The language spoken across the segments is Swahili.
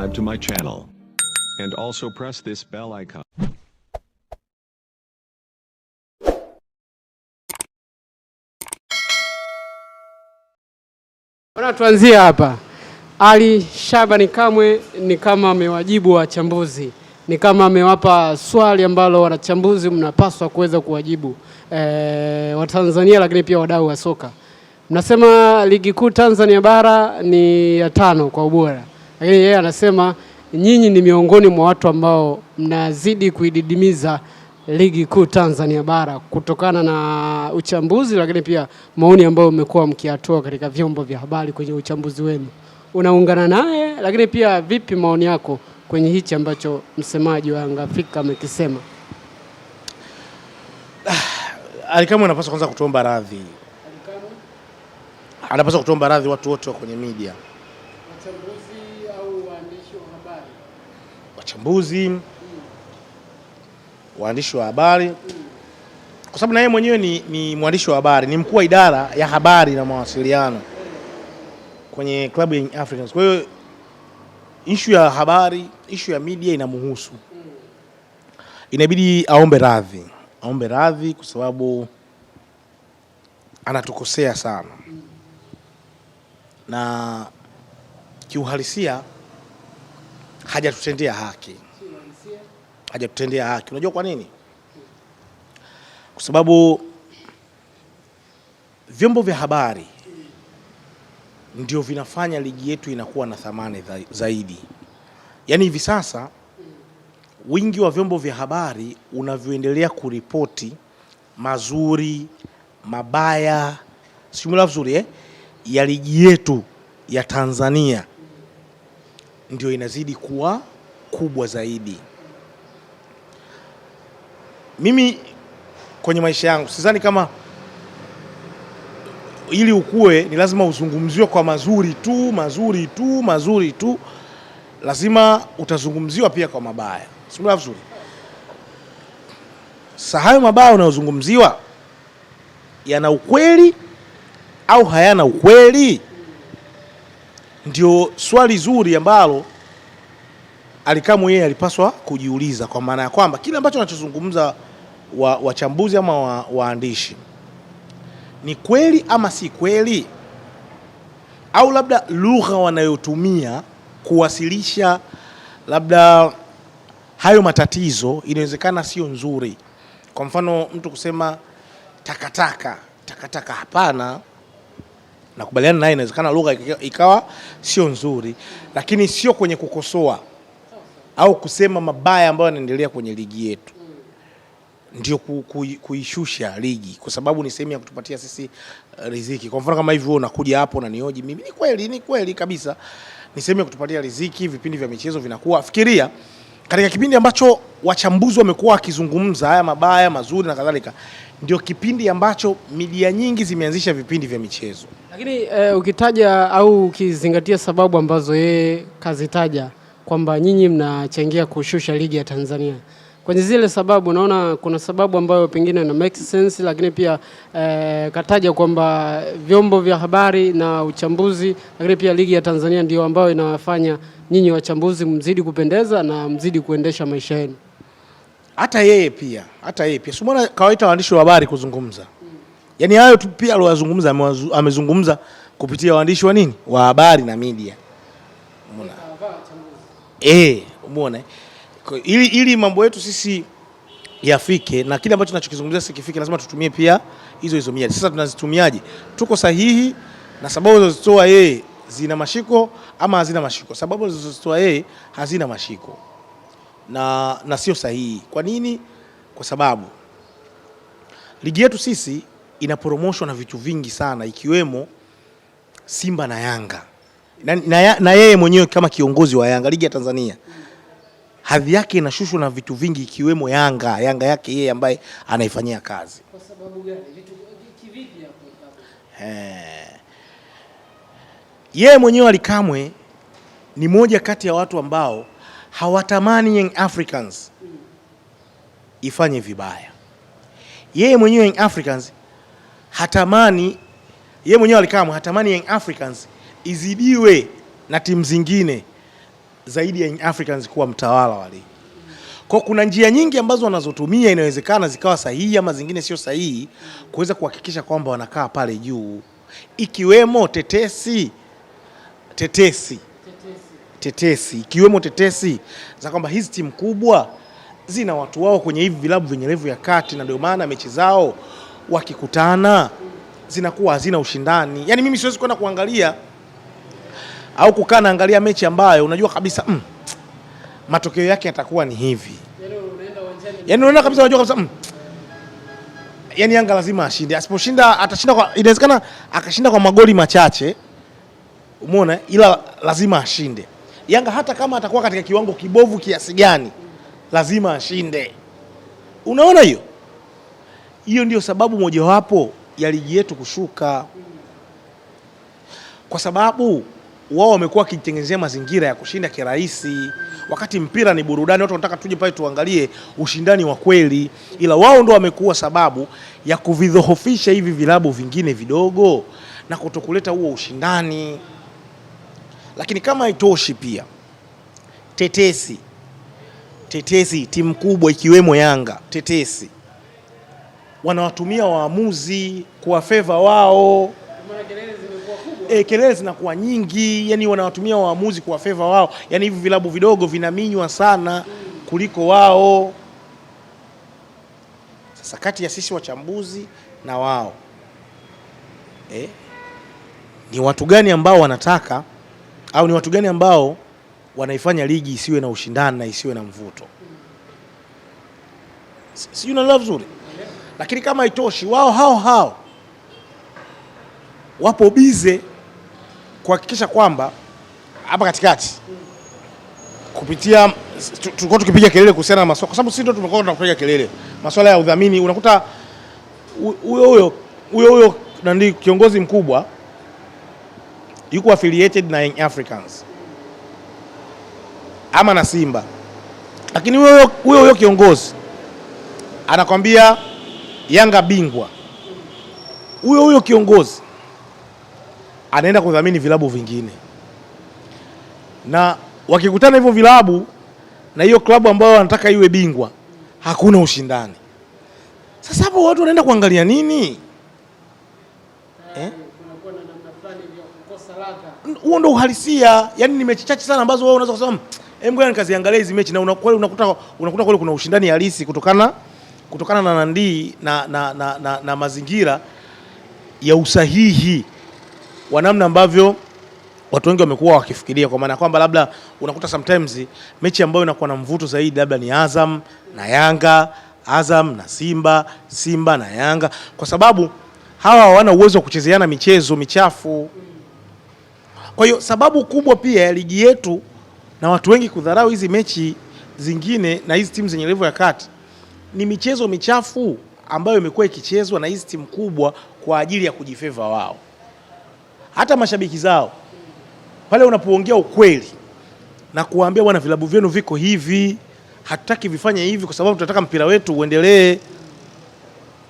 subscribe to my channel. And also press this bell icon. Tuanzie hapa. Ali Shabani Kamwe ni kama amewajibu wachambuzi, ni kama amewapa swali ambalo wanachambuzi mnapaswa kuweza kuwajibu Watanzania, lakini pia wadau wa soka. Mnasema ligi kuu Tanzania bara ni ya 5 kwa ubora, lakini yeye anasema nyinyi ni miongoni mwa watu ambao mnazidi kuididimiza ligi kuu Tanzania bara kutokana na uchambuzi, lakini pia maoni ambayo mmekuwa mkiatoa katika vyombo vya habari kwenye uchambuzi wenu. Unaungana naye, lakini pia vipi maoni yako kwenye hichi ambacho msemaji wa Yanga Afrika amekisema? Alikamwe anapaswa kwanza kutuomba radhi. Anapaswa kutuomba radhi watu wote wa kwenye media. Wachambuzi au waandishi wa habari? Wachambuzi, waandishi wa habari. Kwa sababu na yeye mwenyewe ni mwandishi wa habari, ni mkuu wa idara ya habari na mawasiliano kwenye klabu ya Africans. Kwa hiyo issue ya habari, issue ya media inamhusu. Inabidi aombe radhi. Aombe radhi kwa sababu anatukosea sana. Na kiuhalisia hajatutendea haki. Hajatutendea haki. Unajua kwa nini? Kwa sababu vyombo vya habari ndio vinafanya ligi yetu inakuwa na thamani zaidi. Yaani hivi sasa wingi wa vyombo vya habari unavyoendelea kuripoti mazuri, mabaya, simula vizuri ya ligi yetu ya Tanzania ndio inazidi kuwa kubwa zaidi. Mimi kwenye maisha yangu sidhani kama ili ukue ni lazima uzungumziwe kwa mazuri tu. Lazima utazungumziwa pia kwa mabaya. Simula vizuri. Sasa hayo mabaya unayozungumziwa yana ukweli au hayana ukweli? Ndio swali zuri ambalo Alikamwe yeye alipaswa kujiuliza, kwa maana ya kwamba kile ambacho anachozungumza wachambuzi ama waandishi ni kweli ama si kweli, au labda lugha wanayotumia kuwasilisha labda hayo matatizo inawezekana sio nzuri. Kwa mfano mtu kusema takataka, hapana, nakubaliana naye, inawezekana lugha ikawa sio nzuri, lakini sio kwenye kukosoa au kusema mabaya ambayo yanaendelea kwenye ligi yetu. Ndio kuishusha ligi, kwa sababu ni sehemu ya kutupatia sisi riziki. Kwa mfano kama hivi wewe unakuja hapo na nioji mimi, ni kweli kabisa, ni sehemu ya kutupatia riziki, vipindi vya michezo vinakuwa. Fikiria katika kipindi ambacho wachambuzi wamekuwa wakizungumza haya mabaya, mazuri na kadhalika, ndio kipindi ambacho media nyingi zimeanzisha vipindi vya michezo. Lakini ukitaja au ukizingatia sababu ambazo yeye kazitaja kwamba nyinyi mnachangia kushusha ligi ya Tanzania, kwenye zile sababu naona kuna sababu ambayo pengine na make sense, lakini pia kataja kwamba vyombo vya habari na uchambuzi, lakini pia ligi ya Tanzania ndio ambayo inawafanya nyinyi wachambuzi mzidi kupendeza na mzidi kuendesha maisha yenu. Hata yeye pia simona kawaita waandishi wa habari kuzungumza. Yaani hayo tu pia aliyozungumza amezungumza kupitia waandishi wa nini? Wa habari na media. Umeona? Umeona? Ili mambo yetu sisi yafike na kile ambacho tunachokizungumzia sikifike, lazima tutumie pia hizo media. Sasa tunazitumiaje? Tuko sahihi na sababu zilizotoa yeye zina mashiko ama hazina mashiko? Sababu zilizotoa yeye hazina mashiko na sio sahihi. Kwa nini? Kwa sababu ligi yetu sisi ina promotion na vitu vingi sana, ikiwemo Simba na Yanga na yeye mwenyewe kama kiongozi wa Yanga. Ligi ya Tanzania hadhi yake inashushwa na vitu vingi, ikiwemo Yanga yake yeye ambaye anaifanyia kazi. Kwa sababu gani? Vitu kivipi hapo? Yeye mwenyewe Alikamwe ni moja kati ya watu ambao hawatamani Young Africans ifanye vibaya. Yeye mwenyewe Young Africans hatamani, yeye mwenyewe Alikamwe hatamani Young Africans izidiwe na timu zingine zaidi ya Young Africans kuwa mtawala wa ligi. Kwa kuna njia nyingi ambazo wanazotumia, inawezekana zikawa sahihi ama zingine sio sahihi, kuweza kuhakikisha kwamba wanakaa pale juu, ikiwemo tetesi ikiwemo tetesi za kwamba hizi timu kubwa zina watu wao kwenye hivi vilabu vyenye levu ya kati, na ndio maana mechi zao wakikutana zinakuwa hazina ushindani. Yani mimi siwezi kwenda kuangalia au kukaa naangalia mechi ambayo unajua kabisa matokeo yake yatakuwa ni hivi. Yani unaona kabisa, unajua kabisa yani Yanga lazima ashinde. Asiposhinda atashinda kwa, inawezekana akashinda kwa magoli machache, umeona, ila lazima ashinde. Yanga hata kama atakuwa katika kiwango kibovu kiasi gani, lazima ashinde. Unaona hiyo? Hiyo ndio sababu mojawapo ya ligi yetu kushuka, kwa sababu wao wamekuwa wakitengenezea mazingira ya kushinda kirahisi, wakati mpira ni burudani. Watu wanataka tuje pale tuangalie ushindani wa kweli, ila wao ndio wamekuwa sababu ya kuvidhoofisha hivi vilabu vingine vidogo na kutokuleta huo ushindani. Lakini kama haitoshi pia, tetesi timu kubwa ikiwemo Yanga, tetesi wanawatumia waamuzi kwa favor wao. Kelele zinakuwa nyingi, yani wanawatumia waamuzi kwa favor wao. Yani hivi vilabu vidogo vinaminywa sana kuliko wao. Sasa kati ya sisi wachambuzi na wao, ni watu gani ambao wanataka, au ni watu gani ambao wanaifanya ligi isiwe na ushindani na isiwe na mvuto? Sijui unaelewa vizuri. Lakini kama haitoshi, wao hao wapo bize kuhakikisha kwamba hapa katikati kupitia tulikuwa tukipiga kelele kuhusiana na masuala, kwa sababu sisi ndio tumekuwa tunapiga kelele masuala ya udhamini. Unakuta huyo ndio kiongozi mkubwa yuko affiliated na Young Africans ama na Simba, lakini huyo kiongozi anakwambia Yanga bingwa. Huyo kiongozi anaenda kudhamini vilabu vingine, na wakikutana hivyo vilabu na hiyo klabu ambayo wanataka iwe bingwa, hakuna ushindani. Sasa hapo watu wanaenda kuangalia nini? Huo ndio uhalisia. Yani ni mechi chache sana ambazo wewe unaweza kusema ngoja nikaziangalia hizi mechi, na unakuta kweli kuna ushindani halisi kutokana na nandii na mazingira ya usahihi wa namna ambavyo watu wengi wamekuwa wakifikiria, kwa maana kwamba labda unakuta sometimes mechi ambayo inakuwa na mvuto zaidi labda ni Azam na Yanga, Azam na Simba, Simba na Yanga, kwa sababu hawa hawana uwezo wa kuchezeana michezo michafu. Kwa hiyo sababu kubwa pia ya ligi yetu na watu wengi kudharau hizi mechi zingine na hizi timu zenye level ya kati ni michezo michafu ambayo imekuwa ikichezwa na hizi timu kubwa kwa ajili ya kujifeva wao. Hata mashabiki zao pale unapoongea ukweli na kuambia bwana, vilabu vyenu viko hivi, hatutaki vifanye hivi kwa sababu tunataka mpira wetu uendelee,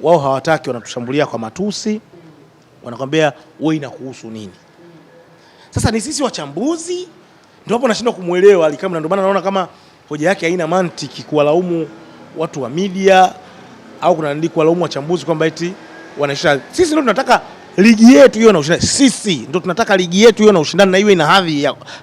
wao hawataki, wanatushambulia kwa matusi, wanakwambia wewe inakuhusu nini? Sasa ni sisi wachambuzi ndio hapo nashindwa kumuelewa Ali Kamwe, ndio maana naona kama hoja yake haina mantiki kuwalaumu watu wa media au kuna ndiko kuwalaumu wachambuzi kwamba eti wanaisha. Sisi ndio tunataka ligi yetu iwe na ushindani. Sisi ndio tunataka ligi yetu iwe na ushindani na iwe na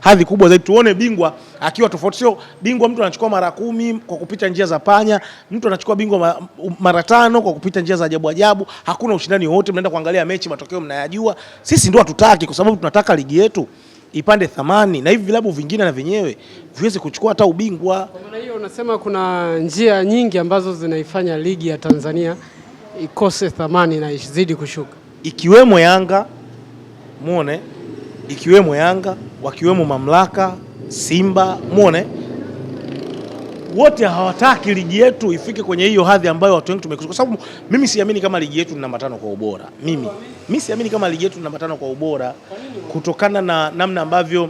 hadhi kubwa zaidi. Tuone bingwa akiwa tofauti, sio bingwa mtu anachukua mara 10 kwa kupita njia za panya, mtu anachukua bingwa mara 5 kwa kupita njia za ajabu ajabu. Hakuna ushindani wote, mnaenda kuangalia mechi, matokeo mnayajua. Sisi ndio hatutaki, kwa sababu tunataka ligi yetu ipande thamani na hivi vilabu vingine na wenyewe viweze kuchukua hata ubingwa. Kwa maana hiyo unasema kuna njia nyingi ambazo zinaifanya ligi ya Tanzania ikose thamani na izidi kushuka, ikiwemo Yanga, muone, ikiwemo Yanga, wakiwemo mamlaka, Simba, muone, wote hawataki ligi yetu ifike kwenye hiyo hadhi ambayo watu wengi tumekusudia. Kwa sababu mimi siamini kama ligi yetu ni namba 5 kwa ubora. Mimi siamini kama ligi yetu ni namba 5 kwa ubora, kutokana na namna ambavyo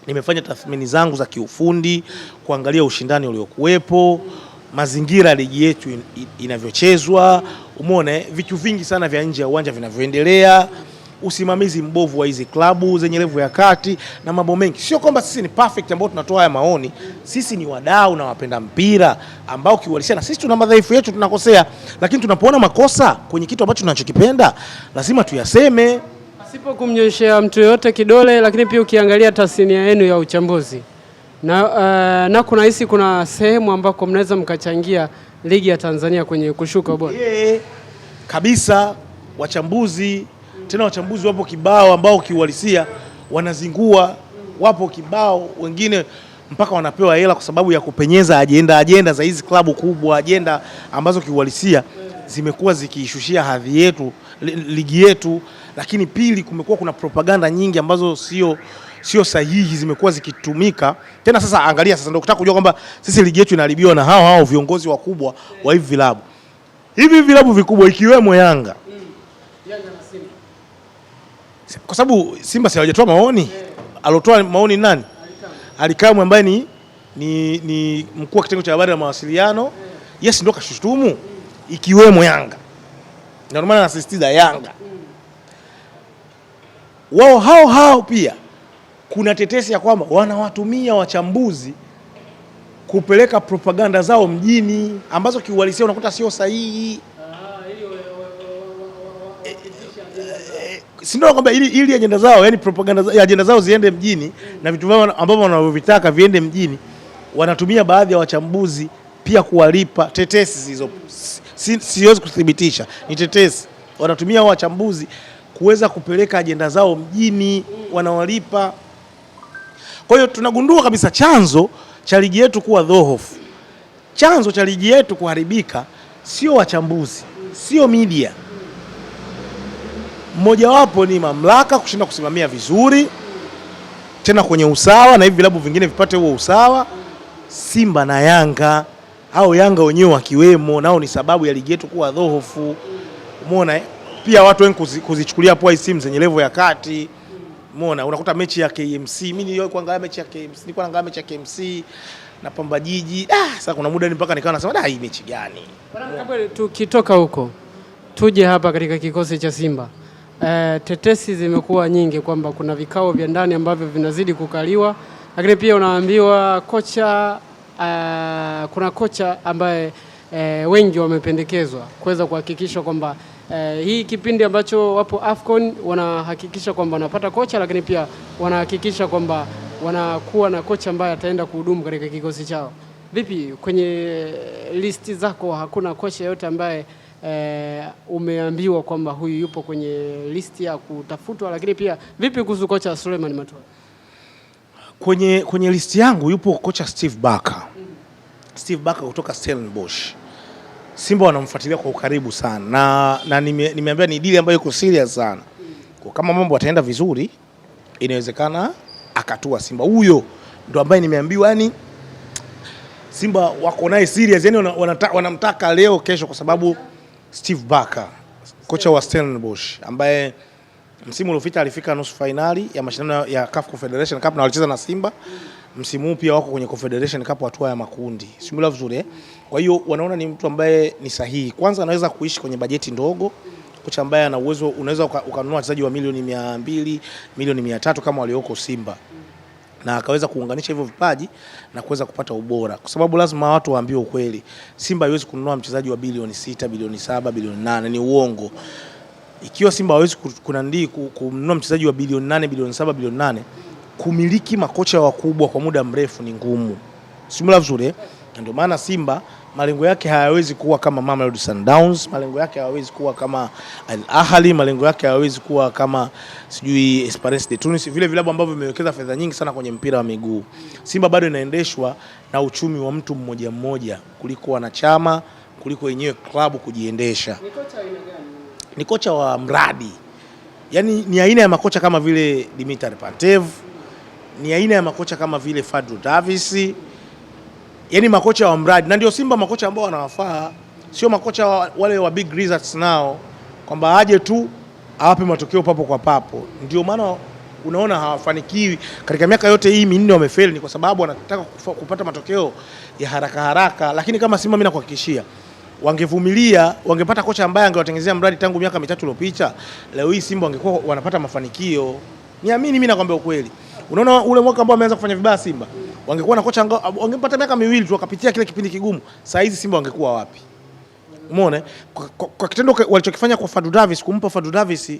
nimefanya tathmini zangu za kiufundi, kuangalia ushindani uliokuwepo, mazingira ya ligi yetu inavyochezwa, umeona vitu vingi sana vya nje ya uwanja vinavyoendelea, usimamizi mbovu wa hizi klabu zenye level ya kati na mambo mengi. Sio kwamba sisi ni perfect ambao tunatoa haya maoni. Sisi ni wadau na wapenda mpira ambao kiuhalisia na sisi tuna madhaifu yetu, tunakosea, lakini tunapoona makosa kwenye kitu ambacho tunachokipenda lazima tuyaseme. Sipo kumnyoshea mtu yote kidole, lakini pia ukiangalia tasnia yenu ya uchambuzi na kuna hisi kuna sehemu ambako mnaweza mkachangia ligi ya Tanzania kwenye kushuka ubora. Kabisa, wachambuzi wapo kibao ambao kiuhalisia wanazingua, wapo kibao wengine mpaka wanapewa hela kwa sababu ya kupenyeza ajenda za hizi klabu kubwa, ajenda ambazo kiuhalisia zimekuwa zikiishushia hadhi yetu, ligi yetu. Lakini pili, kumekuwa kuna propaganda nyingi ambazo sio sahihi zimekuwa zikitumika. Tena sasa angalia, sasa ndio kutaka kujua kwamba sisi ligi yetu inaharibiwa na hao viongozi wakubwa wa hivi vilabu. Hivi vilabu vikubwa ikiwemo Yanga. Yanga na Simba. Kwa sababu Simba si hawajatoa maoni. Alotoa maoni nani? Alikamwe ambaye ni mkuu wa kitengo cha habari na mawasiliano. Yes, ndio kashutumu ikiwemo Yanga. Ndio maana nasisitiza Yanga. Wao hao pia kuna tetesi ya kwamba wanawatumia wachambuzi kupeleka propaganda zao mjini ambazo kiuhalisia unakuta sio sahihi. Si ndio kwamba ili ajenda zao, yani propaganda ajenda zao ziende mjini na vitu vyao ambavyo wanavyovitaka viende mjini, wanatumia baadhi ya wachambuzi pia kuwalipa. Tetesi hizo siwezi kuthibitisha, ni tetesi. Wanatumia wachambuzi kuweza kupeleka ajenda zao mjini, wanawalipa. Kwa hiyo tunagundua kabisa chanzo cha ligi yetu kuwa dhoofu, chanzo cha ligi yetu kuharibika sio wachambuzi, sio media. Mmoja wapo ni mamlaka kushinda kusimamia vizuri tena kwenye usawa, na hivi vilabu vingine vipate huo usawa. Simba na Yanga au Yanga wenyewe wakiwemo, nao ni sababu ya ligi yetu kuwa dhoofu. Umeona pia watu wengi kuzichukulia poa hizi timu zenye level ya kati. Umeona unakuta mechi ya KMC, mimi nilikuwa kuangalia mechi ya KMC, nilikuwa naangalia mechi ya KMC na Pamba Jiji. Sasa kuna muda mpaka nikawa nasema hii mechi gani? Tukitoka huko tuje hapa katika kikosi cha Simba. Tetesi zimekuwa nyingi kwamba kuna vikao vya ndani ambavyo vinazidi kukaliwa, lakini pia unaambiwa kocha kuna kocha ambaye wengi wamependekezwa kuweza kuhakikisha kwamba hii kipindi ambacho wapo AFCON wanahakikisha kwamba wanapata kocha, lakini pia wanahakikisha kwamba wanakuwa na kocha ambaye ataenda kuhudumu katika kikosi chao. Vipi kwenye listi zako, hakuna kocha yote ambaye umeambiwa kwamba huyu yupo kwenye listi ya kutafutwa? Lakini pia vipi kuhusu kocha Suleiman Matola? Kwenye listi yangu yupo kocha Steve Barker. Steve Barker kutoka Stellenbosch. Simba wanamfuatilia kwa ukaribu sana na nimeambia ni deal ambayo iko serious sana. Kwa kama mambo yataenda vizuri, inawezekana akatua Simba. Huyo ndo ambaye nimeambiwa, yani Simba wako naye serious, yani wanamtaka leo kesho, kwa sababu Steve Barker, kocha wa Stellenbosch, ambaye msimu uliopita alifika nusu finali ya mashindano ya CAF Confederation Cup na walicheza na Simba. Msimu huu pia wako kwenye Confederation Cup hatua ya makundi. Simula vizuri. Kwa hiyo wanaona ni mtu ambaye ni sahihi. Kwanza anaweza kuishi kwenye bajeti ndogo. Kocha ambaye ana uwezo, unaweza ukanunua wachezaji wa milioni 200, milioni 300 kama walioko Simba. Na akaweza kuunganisha hivyo vipaji na kuweza kupata ubora. Kwa sababu lazima watu waambiwe ukweli. Simba haiwezi kununua mchezaji wa bilioni 6, bilioni 7, bilioni 8, ni uongo. Ikiwa Simba hawezi kununua mchezaji wa bilioni 8, bilioni 7, bilioni 8, kumiliki makocha wakubwa kwa muda mrefu ni ngumu. Simula vizuri. Ndio maana Simba malengo yake hayawezi kuwa kama Mamelodi Sundowns, malengo yake hayawezi kuwa kama Al Ahly, malengo yake hayawezi kuwa kama sijui Esperance de Tunis, vile vilabu ambavyo vimewekeza fedha nyingi sana kwenye mpira wa miguu. Simba bado inaendeshwa na uchumi wa mtu mmoja mmoja kuliko wanachama, kuliko yenyewe klabu kujiendesha. Ni kocha aina gani? Ni kocha wa mradi. Yaani ni aina ya makocha kama vile Dimitar Pantev, ni aina ya makocha kama vile Fadlu Davis. Yaani makocha wa mradi, na ndio Simba makocha ambao wanawafaa, sio makocha wale wa big results nao kwamba aje tu awape matokeo papo kwa papo. Ndio maana unaona hawafanikiwi katika miaka yote hii minne, wamefeli, ni kwa sababu wanataka kupata matokeo ya haraka haraka. Lakini kama Simba, mimi nakuhakikishia wangevumilia, wangepata kocha ambaye angewatengenezea mradi tangu miaka 3 iliyopita, leo hii Simba wangekuwa wanapata mafanikio. Niamini mimi nakwambia ukweli. Unaona ule mwaka ambao wameanza kufanya vibaya Simba, wangekuwa na kocha wangepata miaka 2 tu wakapitia kile kipindi kigumu, saa hizi Simba wangekuwa wapi? Umeona? Kwa kitendo walichokifanya kwa Fadlu Davis, kumpa Fadlu Davis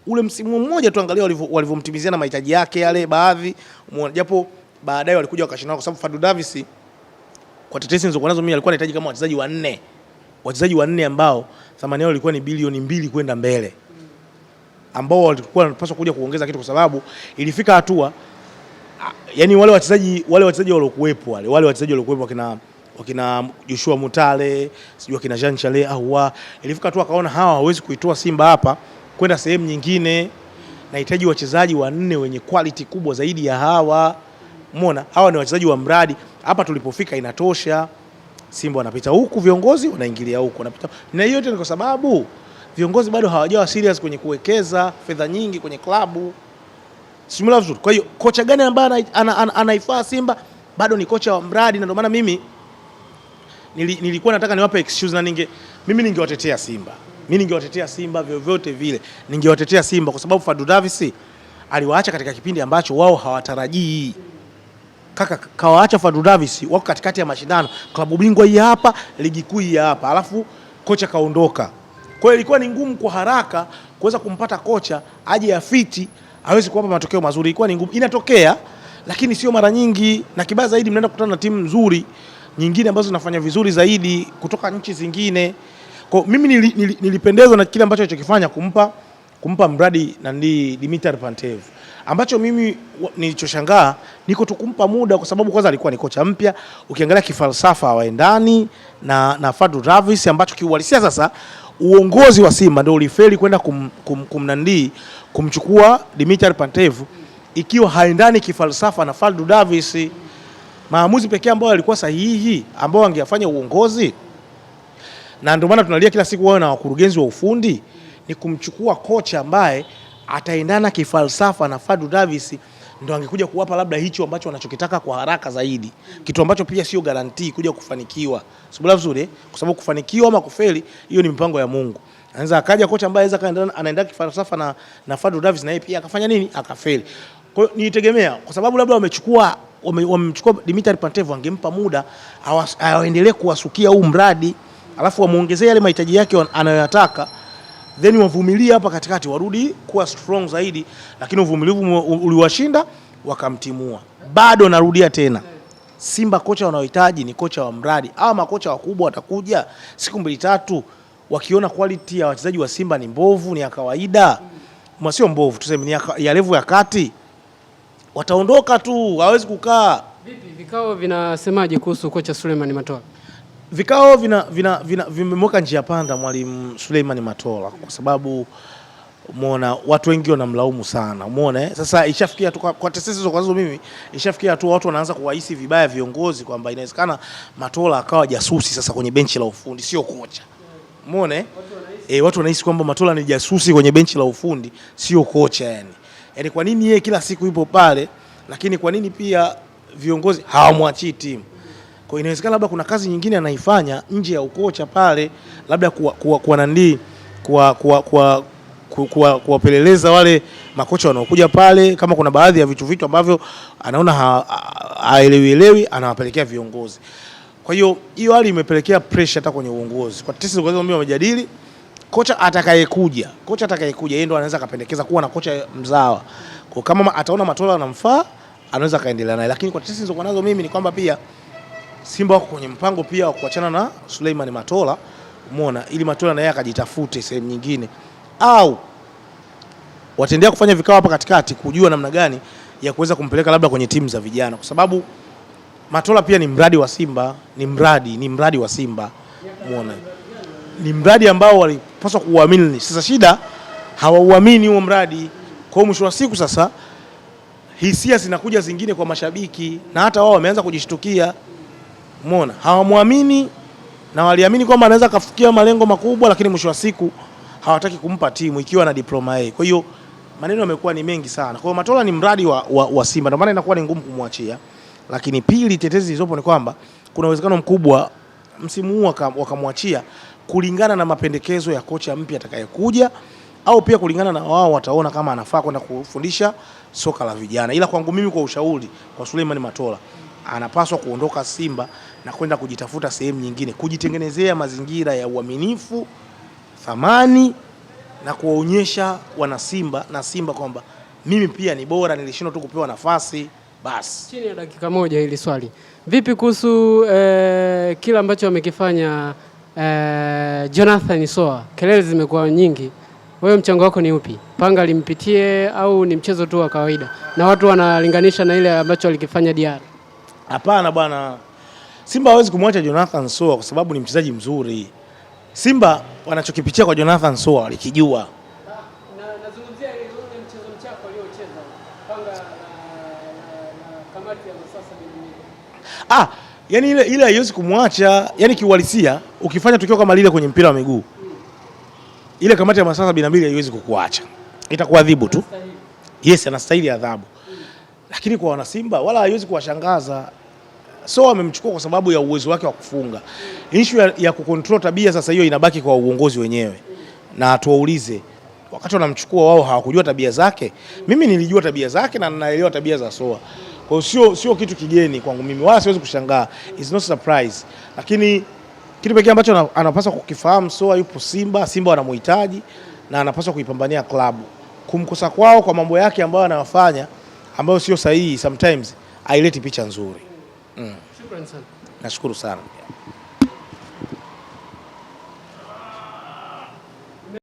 ule msimu mmoja tu, angalia walivyomtimizia na mahitaji yake yale baadhi. Umeona? Japo baadaye walikuja wakashinda kwa sababu Fadlu Davis kwa tetesi nilizokuwa nazo mimi alikuwa anahitaji kama wachezaji wanne. Wachezaji wanne ambao thamani yao ilikuwa ni bilioni 2 kwenda mbele, ambao walikuwa wanapaswa kuja kuongeza kitu, kwa sababu ilifika hatua yani wale wachezaji waliokuwepo wale wachezaji waliokuwepo wakina Joshua Mutale, sijui kina Jean Chale au ilifika hatua akaona hawa hawezi kuitoa Simba hapa kwenda sehemu nyingine, nahitaji wachezaji wanne wenye quality kubwa zaidi ya hawa. Umeona? Hawa ni wachezaji wa mradi, hapa tulipofika inatosha. Simba wanapita huku, viongozi wanaingilia huku, wanapita. Na hiyo yote ni kwa sababu viongozi bado hawajawa serious kwenye kuwekeza fedha nyingi kwenye klabu. Simula vizuri. Kwa hiyo kocha gani ambaye anaifaa Simba? Bado ni kocha wa mradi, na ndio maana mimi nilikuwa nataka niwape excuse, na mimi ningewatetea Simba. Mimi ningewatetea Simba vyovyote vile. Ningewatetea Simba kwa sababu Fadlu Davis aliwaacha katika kipindi ambacho wao hawatarajii. Kaka kawaacha Fadlu Davis wako katikati ya mashindano, klabu bingwa hii hapa, ligi kuu hii hapa, alafu kocha kaondoka. Kwa hiyo ilikuwa ni ngumu kwa haraka kuweza kumpata kocha aje afiti hawezi kuwapa matokeo mazuri. Ilikuwa ni ngumu, inatokea lakini sio mara nyingi, na kibaya zaidi mnaenda kukutana na timu nzuri nyingine ambazo zinafanya vizuri zaidi kutoka nchi zingine. Kwa mimi nilipendezwa na kile ambacho alichokifanya kumpa mradi na Dimitar Pantev, ambacho mimi nilichoshangaa niko tu kumpa muda, kwa sababu kwanza alikuwa ni kocha mpya. Ukiangalia kifalsafa hawaendani na Fadlu Davis, ambacho kiuhalisia sasa uongozi wa Simba ndio ulifeli kwenda kumchukua Dimitar Pantev, ikiwa haendani kifalsafa na Fadlu Davis. Maamuzi pekee ambao yalikuwa sahihi ambao angeyafanya uongozi, na ndio maana tunalia kila siku wao na wakurugenzi wa ufundi, ni kumchukua kocha ambaye ataendana kifalsafa na Fadlu Davis, ndio angekuja kuwapa labda hicho ambacho wanachokitaka kwa haraka zaidi, kitu ambacho pia sio guarantee kuja kufanikiwa. Sibula vizuri, kwa sababu kufanikiwa ama kufeli hiyo ni mpango ya Mungu. Anaweza akaja kocha ambaye anaendana kifalsafa na Fadlu Davis, na yeye pia akafanya nini, akafeli. Kwa hiyo nitegemea, kwa sababu labda wamemchukua Dimitar Pantev, wangempa muda aendelee kuwasukia huu mradi, alafu wamuongezee yale mahitaji yake anayoyataka, then wavumilie hapa katikati warudi kuwa strong zaidi, lakini uvumilivu uliwashinda wakamtimua. Bado narudia tena, Simba kocha wanaohitaji ni kocha wa mradi. Hawa makocha wakubwa watakuja siku 2-3 wakiona quality ya wachezaji wa Simba ni mbovu, ni ya kawaida, sio mbovu tuseme, ni ya level ya kati, wataondoka tu, hawezi kukaa. Vipi vikao vinasemaje kuhusu kocha Suleiman Matola? Vikao vimemweka njia panda mwalimu Suleiman Matola, kwa sababu umeona watu wengi wanamlaumu sana. Umeona sasa ishafikia tu kwa tetesi hizo, kwa sababu mimi ishafikia tu watu wanaanza kuwahisi vibaya viongozi kwamba inawezekana Matola akawa jasusi sasa kwenye benchi la ufundi, sio kocha. Umeona watu wanahisi kwamba Matola ni jasusi kwenye benchi la ufundi, sio kocha. Yani kwa nini yeye kila siku yupo pale, lakini kwa nini pia viongozi hawamwachii timu? Kwa inawezekana labda kuna kazi nyingine anaifanya nje ya ukocha pale, labda kuwapeleleza wale makocha wanaokuja pale, kama kuna baadhi ya vitu ambavyo anaona haelewi anawapelekea viongozi. Kwa hiyo hali imepelekea pressure hata kwenye uongozi. Kwa tetesi zilizokuwa wamejadili kocha atakayekuja yeye ndo anaweza kapendekeza kuwa na kocha mzawa. Kwa kama ataona Matola anamfaa, anaweza kaendelea naye, lakini kwa tetesi zilizokuwa nazo mimi ni kwamba pia Simba wako kwenye mpango pia wa kuachana na Suleiman Matola, umeona, ili Matola na yeye akajitafute sehemu nyingine, au wataendelea kufanya vikao hapa katikati kujua namna gani ya kuweza kumpeleka labda kwenye timu za vijana, kwa sababu Matola pia ni mradi wa Simba, ni mradi wa Simba, umeona, ni mradi ambao walipaswa kuuamini. Sasa shida hawauamini huo mradi, kwa mwisho wa siku sasa hisia zinakuja zingine kwa mashabiki, na hata wao wameanza kujishtukia. Umeona, hawamwamini na waliamini kwamba anaweza kufikia malengo makubwa, lakini mwisho wa siku hawataki kumpa timu ikiwa na diploma A. Kwa hiyo maneno yamekuwa ni mengi sana. Kwa hiyo Matola ni mradi wa Simba, ndio maana inakuwa ni ngumu kumwachia. Lakini pili, tetezi zilizopo ni kwamba kuna uwezekano mkubwa msimu huu wakamwachia kulingana na mapendekezo ya kocha mpya atakayekuja, au pia kulingana na wao wataona kama anafaa kwenda kufundisha soka la vijana. Ila kwangu mimi, kwa ushauri kwa Suleiman Matola, anapaswa kuondoka Simba na kwenda kujitafuta sehemu nyingine, kujitengenezea mazingira ya uaminifu, thamani, na kuwaonyesha wana Simba na Simba kwamba mimi pia ni bora, nilishindwa tu kupewa nafasi basi. Chini ya dakika moja hili swali. Vipi kuhusu kila ambacho amekifanya Jonathan Soa? Kelele zimekuwa nyingi. Wewe mchango wako ni upi? Panga limpitie au ni mchezo tu wa kawaida? Na watu wanalinganisha na ile ambacho alikifanya Diarra. Hapana bwana. Simba hawezi kumwacha Jonathan Soa kwa sababu ni mchezaji mzuri. Simba wanachokipitia kwa Jonathan Soa walikijua. Nazungumzia ile mchezo mchako aliocheza. Panga na kamati ya sasa yani ile haiwezi kumwacha, yani kiuhalisia ukifanya tukio kama lile kwenye mpira wa miguu, ile kamati ya masaa 72 haiwezi kukuacha. Itakuadhibu tu. Yes, anastahili adhabu. Lakini kwa wana Simba wala haiwezi kuwashangaza. So amemchukua kwa sababu ya uwezo wake wa kufunga. Issue ya kucontrol tabia sasa hiyo inabaki kwa uongozi wenyewe. Na tuwaulize, wakati wanamchukua wao hawakujua tabia zake? Mimi nilijua tabia zake na ninaelewa tabia za Soa. Kwa hiyo sio kitu kigeni kwangu mimi, wala siwezi kushangaa. It's not surprise. Lakini kitu pekee ambacho anapaswa kukifahamu, Soa yupo Simba, Simba wanamhitaji na anapaswa kuipambania klabu. Kumkosa kwao kwa mambo yake ambayo anayofanya ambayo sio sahihi sometimes haileti picha nzuri. Shukrani sana. Nashukuru sana.